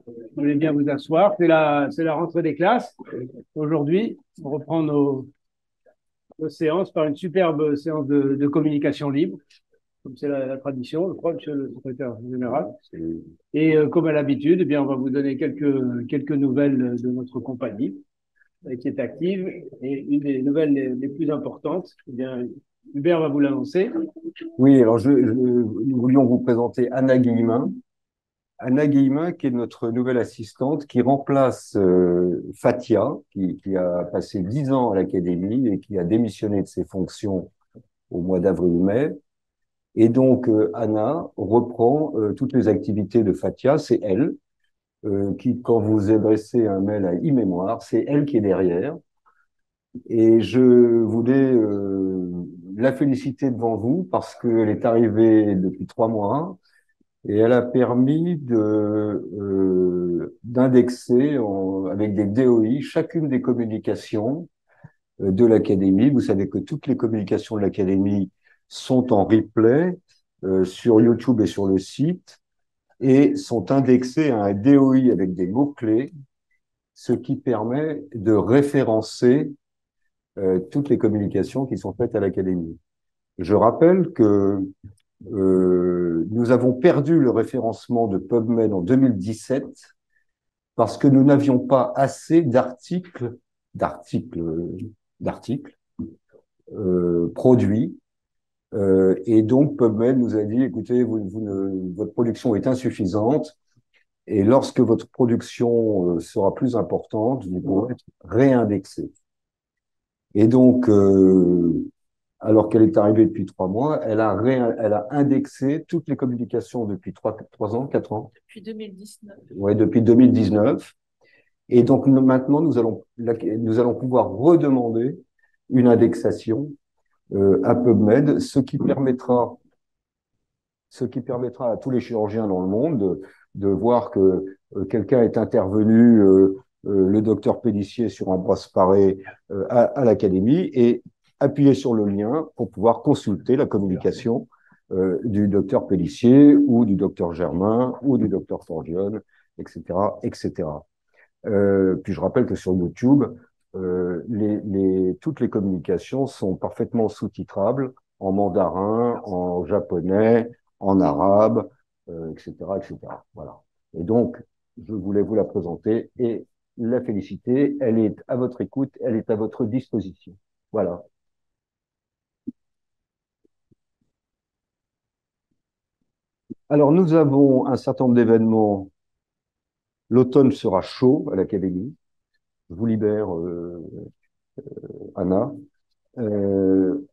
Vous voulez bien vous asseoir. C'est la rentrée des classes. Aujourd'hui, on reprend nos séances par une superbe séance de communication libre, comme c'est la tradition, je crois, monsieur le secrétaire général. Et comme à l'habitude, eh bien, on va vous donner quelques nouvelles de notre compagnie qui est active. Et une des nouvelles les plus importantes, eh bien, Hubert va vous l'annoncer. Oui, alors nous voulions vous présenter Anna Guillemin. Anna Guillemin, qui est notre nouvelle assistante, qui remplace Fatia, qui a passé 10 ans à l'académie et qui a démissionné de ses fonctions au mois d'avril-mai. Et donc, Anna reprend toutes les activités de Fatia. C'est elle qui, quand vous adressez un mail à e-mémoire, c'est elle qui est derrière. Et je voulais la féliciter devant vous parce qu'elle est arrivée depuis 3 mois. Et elle a permis d'indexer avec des DOI chacune des communications de l'académie. Vous savez que toutes les communications de l'académie sont en replay sur YouTube et sur le site et sont indexées à un DOI avec des mots-clés, ce qui permet de référencer toutes les communications qui sont faites à l'académie. Je rappelle que nous avons perdu le référencement de PubMed en 2017 parce que nous n'avions pas assez d'articles, d'articles produits. Et donc PubMed nous a dit, écoutez, votre production est insuffisante et lorsque votre production sera plus importante, vous pourrez être réindexé. Et donc, alors qu'elle est arrivée depuis 3 mois, elle a indexé toutes les communications depuis 3 ans, 4 ans. Depuis 2019. Ouais, depuis 2019. Et donc, maintenant, nous allons pouvoir redemander une indexation à PubMed, ce qui permettra à tous les chirurgiens dans le monde de voir que quelqu'un est intervenu, le docteur Pélissier, sur un bras paré à l'académie et appuyer sur le lien pour pouvoir consulter la communication du docteur Pélissier ou du docteur Germain ou du docteur Forgione, etc., etc. Puis je rappelle que sur YouTube, toutes les communications sont parfaitement sous-titrables en mandarin, en japonais, en arabe, etc., etc. Voilà. Et donc, je voulais vous la présenter et la féliciter. Elle est à votre écoute, elle est à votre disposition. Voilà. Alors, nous avons un certain nombre d'événements. L'automne sera chaud à l'Académie. Je vous libère, Anna. Euh,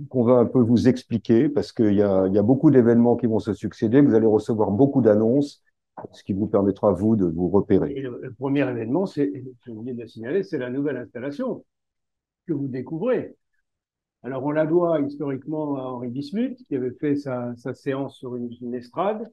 qu'on va un peu vous expliquer parce il y a beaucoup d'événements qui vont se succéder. Vous allez recevoir beaucoup d'annonces, ce qui vous permettra, vous, de vous repérer. Et le premier événement, j'ai oublié de le signaler, c'est la nouvelle installation que vous découvrez. Alors, on la doit historiquement à Henri Bismuth, qui avait fait sa séance sur une estrade,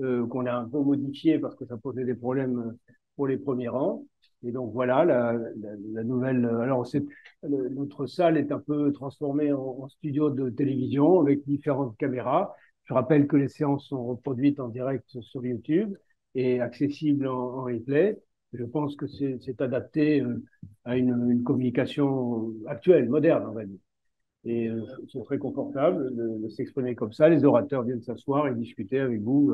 qu'on a un peu modifiée parce que ça posait des problèmes pour les premiers rangs. Et donc, voilà, la nouvelle. Alors, notre salle est un peu transformée en studio de télévision avec différentes caméras. Je rappelle que les séances sont reproduites en direct sur YouTube et accessibles en replay. Je pense que c'est adapté à une communication actuelle, moderne, on va dire. Et c'est très confortable de s'exprimer comme ça. Les orateurs viennent s'asseoir et discuter avec vous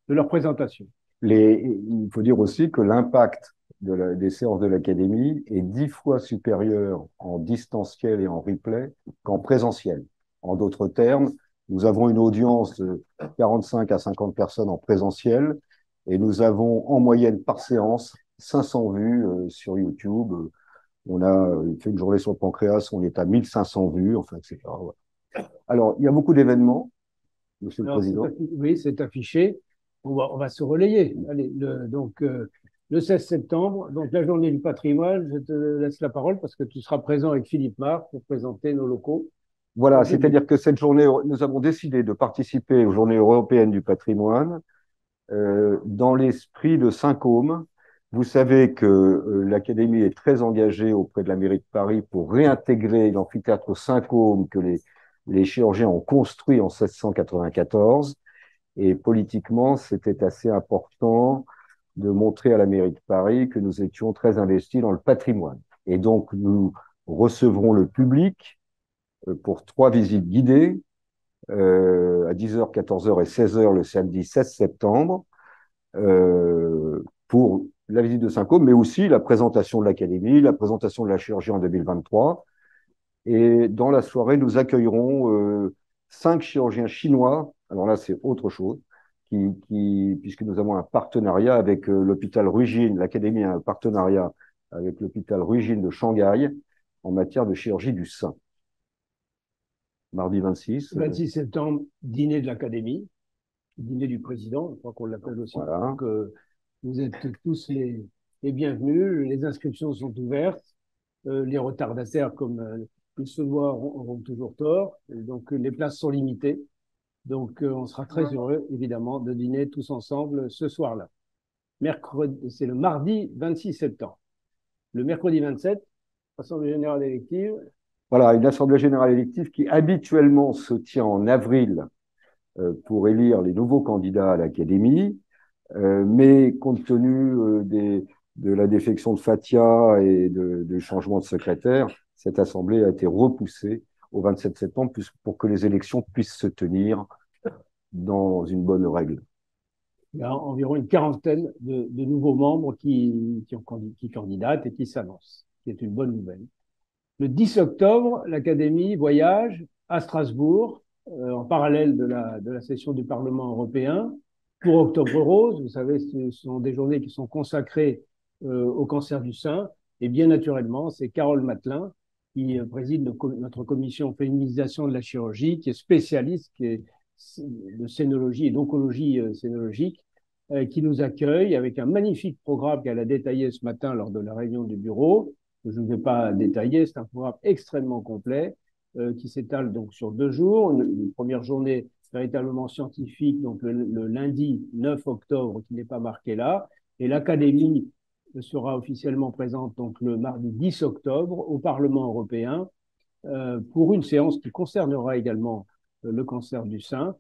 de leur présentation. Il faut dire aussi que l'impact des séances de l'Académie est 10 fois supérieur en distanciel et en replay qu'en présentiel. En d'autres termes, nous avons une audience de 45 à 50 personnes en présentiel et nous avons en moyenne par séance 500 vues sur YouTube. On a fait une journée sur le pancréas, on est à 1500 vues, enfin, etc. Ouais. Alors, il y a beaucoup d'événements, Monsieur le Alors, Président. oui, c'est affiché. On va se relayer. Allez, le 16 septembre, donc la journée du patrimoine, je te laisse la parole parce que tu seras présent avec Philippe Marc pour présenter nos locaux. Voilà, c'est-à-dire que cette journée, nous avons décidé de participer aux Journées européennes du patrimoine dans l'esprit de Saint-Côme. Vous savez que l'Académie est très engagée auprès de la mairie de Paris pour réintégrer l'amphithéâtre Saint-Côme que les chirurgiens ont construit en 1694. Et politiquement, c'était assez important de montrer à la mairie de Paris que nous étions très investis dans le patrimoine. Et donc, nous recevrons le public pour 3 visites guidées à 10h, 14h et 16h le samedi 16 septembre pour la visite de Saint-Côme, mais aussi la présentation de l'Académie, la présentation de la chirurgie en 2023. Et dans la soirée, nous accueillerons 5 chirurgiens chinois. Alors là, c'est autre chose, puisque nous avons un partenariat avec l'hôpital Ruijin. L'Académie a un partenariat avec l'hôpital Ruijin de Shanghai en matière de chirurgie du sein. Mardi 26. 26 septembre, dîner de l'Académie, dîner du président, je crois qu'on l'appelle aussi. Voilà. Donc, vous êtes tous les bienvenus. Les inscriptions sont ouvertes. Les retardataires, comme le Saunois, auront toujours tort. Donc, les places sont limitées. Donc, on sera très heureux, évidemment, de dîner tous ensemble ce soir-là. C'est le mardi 26 septembre. Le mercredi 27, Assemblée générale élective. Voilà, une Assemblée générale élective qui habituellement se tient en avril pour élire les nouveaux candidats à l'Académie, mais compte tenu de la défection de Fatia et du changement de secrétaire, cette Assemblée a été repoussée au 27 septembre pour que les élections puissent se tenir dans une bonne règle. Il y a environ une quarantaine de nouveaux membres qui candidatent et qui s'annoncent, ce qui est une bonne nouvelle. Le 10 octobre, l'Académie voyage à Strasbourg, en parallèle de la session du Parlement européen, pour Octobre Rose. Vous savez, ce sont des journées qui sont consacrées au cancer du sein. Et bien naturellement, c'est Carole Matelin qui préside notre commission féminisation de la chirurgie, qui est spécialiste de scénologie et d'oncologie scénologique, qui nous accueille avec un magnifique programme qu'elle a détaillé ce matin lors de la réunion du bureau. Je ne vais pas détailler, c'est un programme extrêmement complet qui s'étale donc sur 2 jours. Une première journée véritablement scientifique, donc le lundi 9 octobre, qui n'est pas marqué là. Et l'Académie sera officiellement présente donc le mardi 10 octobre au Parlement européen pour une séance qui concernera également le cancer du sein,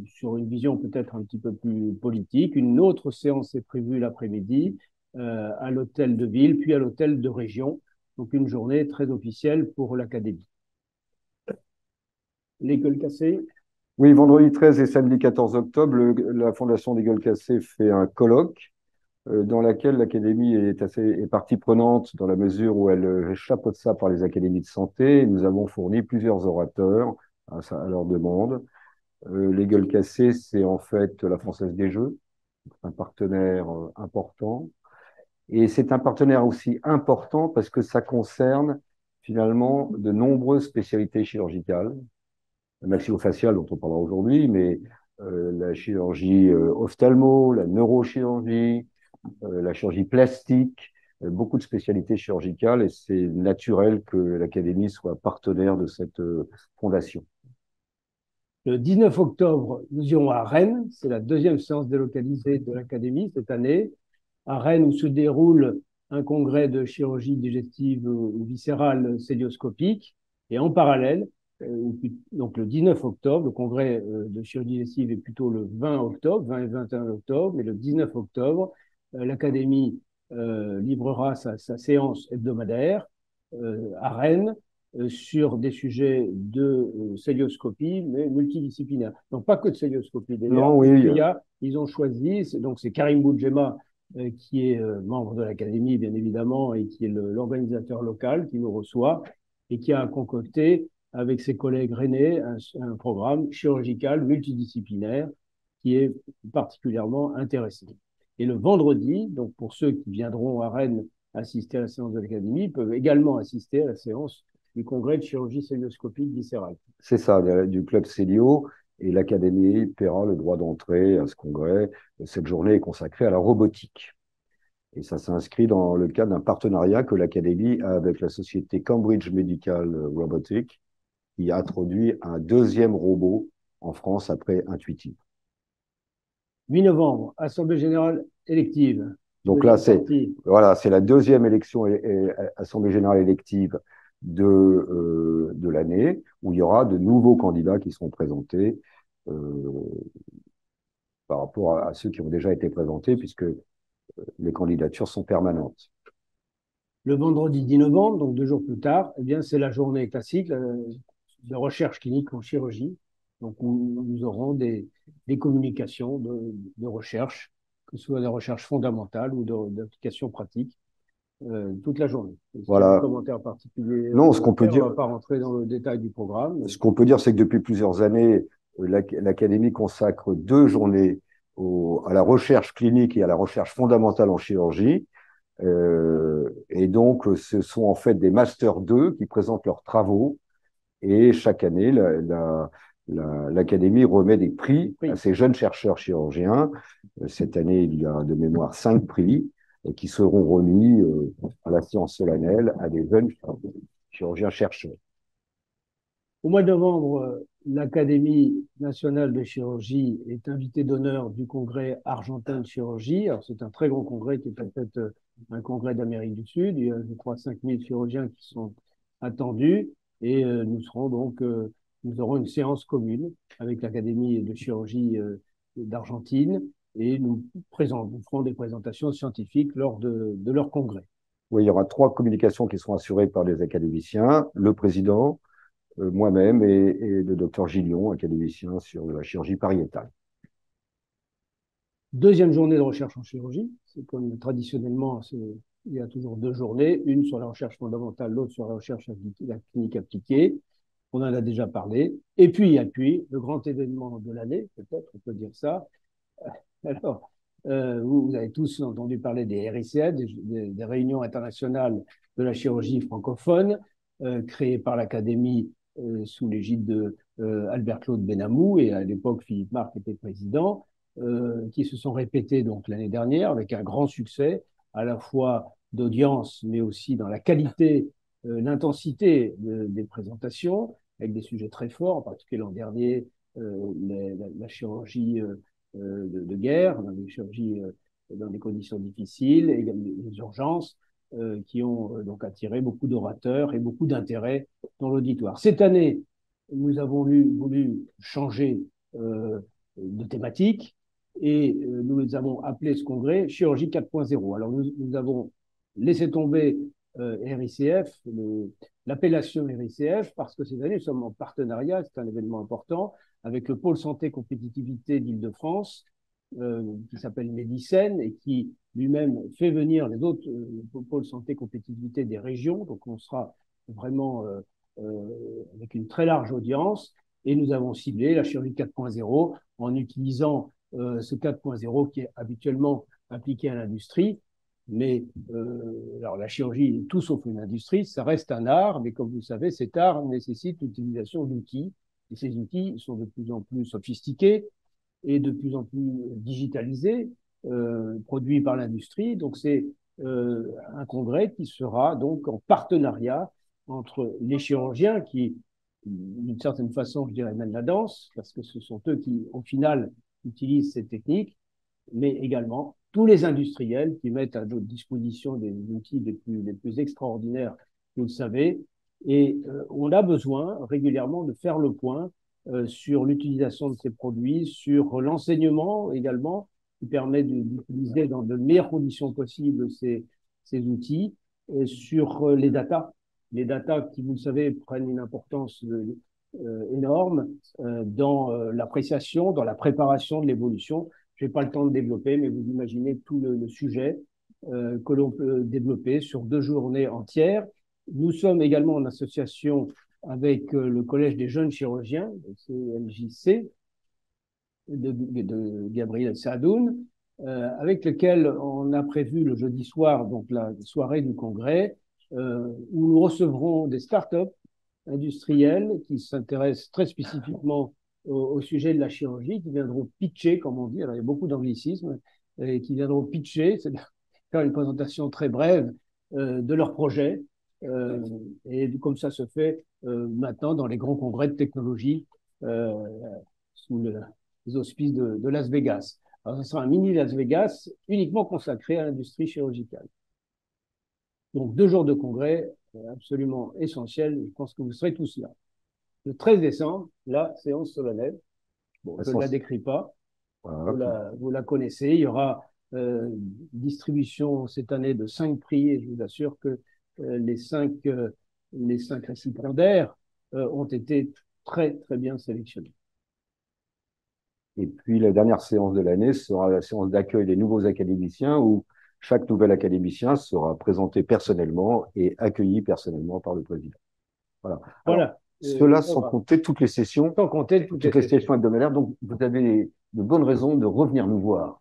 sur une vision peut-être un petit peu plus politique. Une autre séance est prévue l'après-midi à l'hôtel de ville, puis à l'hôtel de région. Donc une journée très officielle pour l'Académie. Les gueules cassées. Oui, vendredi 13 et samedi 14 octobre, la Fondation des Gueules Cassées fait un colloque dans laquelle l'Académie est partie prenante dans la mesure où elle chapeaute ça par les académies de santé. Nous avons fourni plusieurs orateurs à leur demande. Les Gueules Cassées, c'est en fait la Française des Jeux, un partenaire important. Et c'est un partenaire aussi important parce que ça concerne finalement de nombreuses spécialités chirurgicales, la maxillofaciale dont on parlera aujourd'hui, mais la chirurgie ophtalmo, la neurochirurgie, la chirurgie plastique, beaucoup de spécialités chirurgicales, et c'est naturel que l'Académie soit partenaire de cette fondation. Le 19 octobre, nous irons à Rennes. C'est la 2e séance délocalisée de l'Académie cette année. À Rennes, où se déroule un congrès de chirurgie digestive ou viscérale célioscopique. Et en parallèle, donc le 19 octobre, le congrès de chirurgie digestive est plutôt le 20 octobre, 20 et 21 octobre, mais le 19 octobre, l'Académie livrera sa séance hebdomadaire à Rennes sur des sujets de célioscopie, mais multidisciplinaires. Donc pas que de célioscopie d'ailleurs. Oui. Ils ont choisi, donc c'est Karim Boudjema qui est membre de l'Académie, bien évidemment, et qui est l'organisateur local qui nous reçoit et qui a concocté avec ses collègues rennais un programme chirurgical multidisciplinaire qui est particulièrement intéressant. Et le vendredi, donc pour ceux qui viendront à Rennes assister à la séance de l'Académie, peuvent également assister à la séance du congrès de chirurgie célioscopique viscérale. C'est ça, du club Célio, et l'Académie paiera le droit d'entrée à ce congrès. Cette journée est consacrée à la robotique. Et ça s'inscrit dans le cadre d'un partenariat que l'Académie a avec la société Cambridge Medical Robotics, qui a introduit un 2e robot en France après Intuitive. 8 novembre, Assemblée générale élective. Donc là, c'est la 2e élection Assemblée générale élective de l'année, où il y aura de nouveaux candidats qui seront présentés. par rapport à ceux qui ont déjà été présentés, puisque les candidatures sont permanentes. Le vendredi 10 novembre, donc 2 jours plus tard, eh bien, c'est la journée classique de recherche clinique en chirurgie. Donc, où nous aurons des communications de recherche, que ce soit des recherches fondamentales ou d'applications pratiques, toute la journée. Est-ce qu'il y a un Voilà. commentaire particulier? Non, ce qu'on peut On ne dire, va pas rentrer dans le détail du programme. ce qu'on peut dire, c'est que depuis plusieurs années, l'Académie consacre 2 journées à la recherche clinique et à la recherche fondamentale en chirurgie. Et donc, ce sont en fait des Master 2 qui présentent leurs travaux. Et chaque année, l'Académie remet des prix à ces jeunes chercheurs chirurgiens. Cette année, il y a de mémoire 5 prix qui seront remis à la séance solennelle à des jeunes chirurgiens chercheurs. Au mois de novembre, l'Académie nationale de chirurgie est invitée d'honneur du congrès argentin de chirurgie. Alors, c'est un très grand congrès qui est en fait un congrès d'Amérique du Sud. Il y a, je crois, 5000 chirurgiens qui sont attendus. Et nous aurons une séance commune avec l'Académie de chirurgie d'Argentine et nous ferons des présentations scientifiques lors de leur congrès. Oui, il y aura 3 communications qui seront assurées par les académiciens, le président, moi-même et le docteur Gillion, académicien sur la chirurgie pariétale. Deuxième journée de recherche en chirurgie, c'est comme traditionnellement, il y a toujours 2 journées, une sur la recherche fondamentale, l'autre sur la recherche la clinique appliquée. On en a déjà parlé. Et puis, le grand événement de l'année, peut-être, on peut dire ça. Alors, vous avez tous entendu parler des RICF, des réunions internationales de la chirurgie francophone, créées par l'Académie sous l'égide de Albert-Claude Benamou, et à l'époque, Philippe Marc était président, qui se sont répétées donc l'année dernière avec un grand succès, à la fois d'audience, mais aussi dans la qualité, l'intensité des présentations, avec des sujets très forts, en particulier l'an dernier, la chirurgie de guerre, dans des chirurgies dans des conditions difficiles, et les urgences, qui ont donc attiré beaucoup d'orateurs et beaucoup d'intérêt dans l'auditoire. Cette année, nous avons voulu changer de thématique et nous avons appelé ce congrès Chirurgie 4.0. Alors nous avons laissé tomber RICF, l'appellation RICF, parce que cette année, nous sommes en partenariat, c'est un événement important, avec le pôle santé compétitivité d'Île-de-France, qui s'appelle Médicène et qui lui-même fait venir les autres pôles santé compétitivité des régions. Donc on sera vraiment avec une très large audience et nous avons ciblé la chirurgie 4.0 en utilisant ce 4.0 qui est habituellement appliqué à l'industrie. Mais alors la chirurgie est tout sauf une industrie, ça reste un art, mais comme vous le savez, cet art nécessite l'utilisation d'outils. Et ces outils sont de plus en plus sophistiqués et de plus en plus digitalisés, produits par l'industrie. Donc c'est un congrès qui sera donc en partenariat entre les chirurgiens qui, d'une certaine façon, je dirais, mènent la danse, parce que ce sont eux qui, au final, utilisent ces techniques, mais également tous les industriels qui mettent à notre disposition des outils les plus extraordinaires, vous le savez, et on a besoin régulièrement de faire le point sur l'utilisation de ces produits, sur l'enseignement également, qui permet d'utiliser dans de meilleures conditions possibles ces outils, et sur les datas. Les datas qui, vous le savez, prennent une importance énorme dans l'appréciation, dans la préparation de l'évolution. Je n'ai pas le temps de développer, mais vous imaginez tout le sujet que l'on peut développer sur 2 journées entières. Nous sommes également en association avec le Collège des jeunes chirurgiens, le CLJC, de Gabriel Sadoun, avec lequel on a prévu le jeudi soir, donc la soirée du congrès, où nous recevrons des startups industriels qui s'intéressent très spécifiquement au sujet de la chirurgie, qui viendront pitcher, comme on dit, alors il y a beaucoup d'anglicisme, et qui viendront pitcher, c'est-à-dire faire une présentation très brève de leur projet. Et comme ça se fait maintenant dans les grands congrès de technologie sous les auspices de Las Vegas. Alors, ce sera un mini Las Vegas uniquement consacré à l'industrie chirurgicale. Donc, 2 jours de congrès absolument essentiels. Je pense que vous serez tous là. Le 13 décembre, la séance solennelle. Bon, je ne la décris pas. Voilà. vous la connaissez. Il y aura distribution cette année de 5 prix et je vous assure que les cinq récipiendaires ont été très, très bien sélectionnés. Et puis la dernière séance de l'année sera la séance d'accueil des nouveaux académiciens où chaque nouvel académicien sera présenté personnellement et accueilli personnellement par le président. Voilà. Alors, Voilà. cela sans compter toutes les sessions, Sans compter toutes toutes les sessions hebdomadaires. Donc, vous avez de bonnes raisons de revenir nous voir.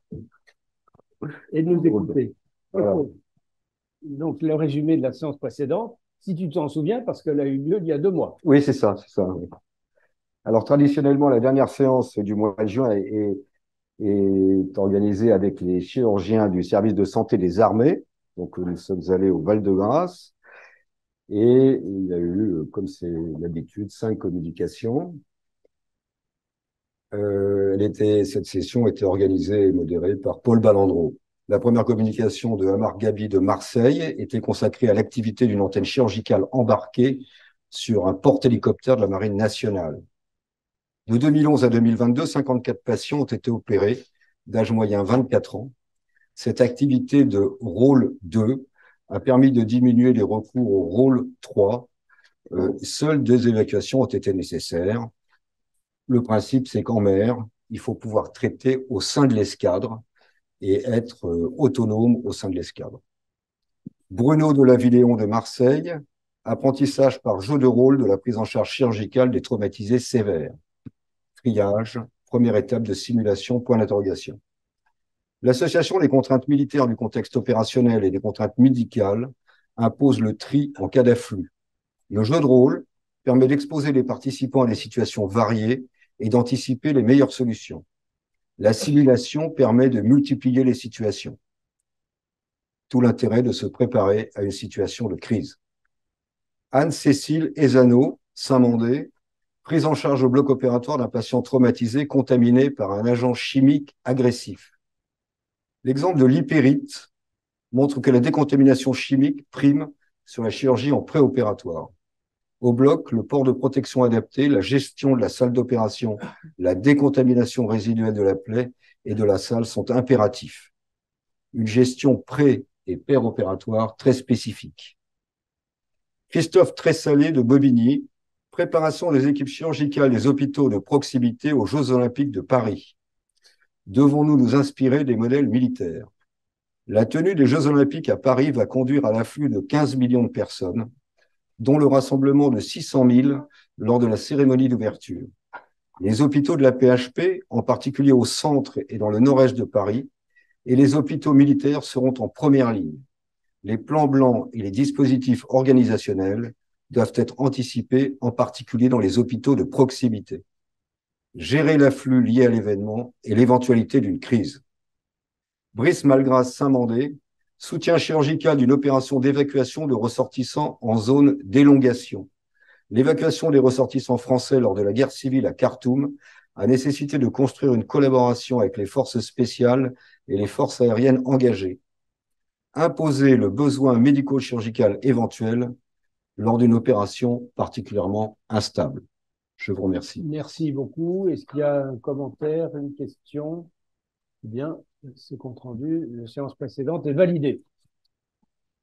et de nous écouter. Voilà. Okay. Donc, le résumé de la séance précédente, si tu t'en souviens, parce qu'elle a eu lieu il y a 2 mois. Oui, c'est ça, c'est ça. Oui. Alors, traditionnellement, la dernière séance du mois de juin est organisée avec les chirurgiens du service de santé des armées. Donc, nous sommes allés au Val-de-Grâce et il y a eu, comme c'est l'habitude, 5 communications. Cette session était organisée et modérée par Paul Balandreau. La première communication de Amar Gabi de Marseille était consacrée à l'activité d'une antenne chirurgicale embarquée sur un porte-hélicoptère de la Marine nationale. De 2011 à 2022, 54 patients ont été opérés, d'âge moyen 24 ans. Cette activité de rôle 2 a permis de diminuer les recours au rôle 3. Seules 2 évacuations ont été nécessaires. Le principe, c'est qu'en mer, il faut pouvoir traiter au sein de l'escadre et être autonome au sein de l'escadre. Bruno de la Villéon de Marseille, apprentissage par jeu de rôle de la prise en charge chirurgicale des traumatisés sévères. Triage, première étape de simulation, point d'interrogation. L'association des contraintes militaires du contexte opérationnel et des contraintes médicales impose le tri en cas d'afflux. Le jeu de rôle permet d'exposer les participants à des situations variées et d'anticiper les meilleures solutions. La simulation permet de multiplier les situations. Tout l'intérêt de se préparer à une situation de crise. Anne-Cécile Ezano, Saint-Mandé, prise en charge au bloc opératoire d'un patient traumatisé contaminé par un agent chimique agressif. L'exemple de l'hypérite montre que la décontamination chimique prime sur la chirurgie en préopératoire. Au bloc, le port de protection adapté, la gestion de la salle d'opération, la décontamination résiduelle de la plaie et de la salle sont impératifs. Une gestion pré- et péropératoire très spécifique. Christophe Tressalé de Bobigny, préparation des équipes chirurgicales des hôpitaux de proximité aux Jeux Olympiques de Paris. Devons-nous nous inspirer des modèles militaires? La tenue des Jeux Olympiques à Paris va conduire à l'afflux de 15 millions de personnes, dont le rassemblement de 600 000 lors de la cérémonie d'ouverture. Les hôpitaux de la PHP, en particulier au centre et dans le nord-est de Paris, et les hôpitaux militaires seront en première ligne. Les plans blancs et les dispositifs organisationnels doivent être anticipés, en particulier dans les hôpitaux de proximité. Gérer l'afflux lié à l'événement et l'éventualité d'une crise. Brice Malgras Saint-Mandé, soutien chirurgical d'une opération d'évacuation de ressortissants en zone d'élongation. L'évacuation des ressortissants français lors de la guerre civile à Khartoum a nécessité de construire une collaboration avec les forces spéciales et les forces aériennes engagées. Imposer le besoin médico-chirurgical éventuel lors d'une opération particulièrement instable. Je vous remercie. Merci beaucoup. Est-ce qu'il y a un commentaire, une question? Bien, ce compte rendu de la séance précédente est validé.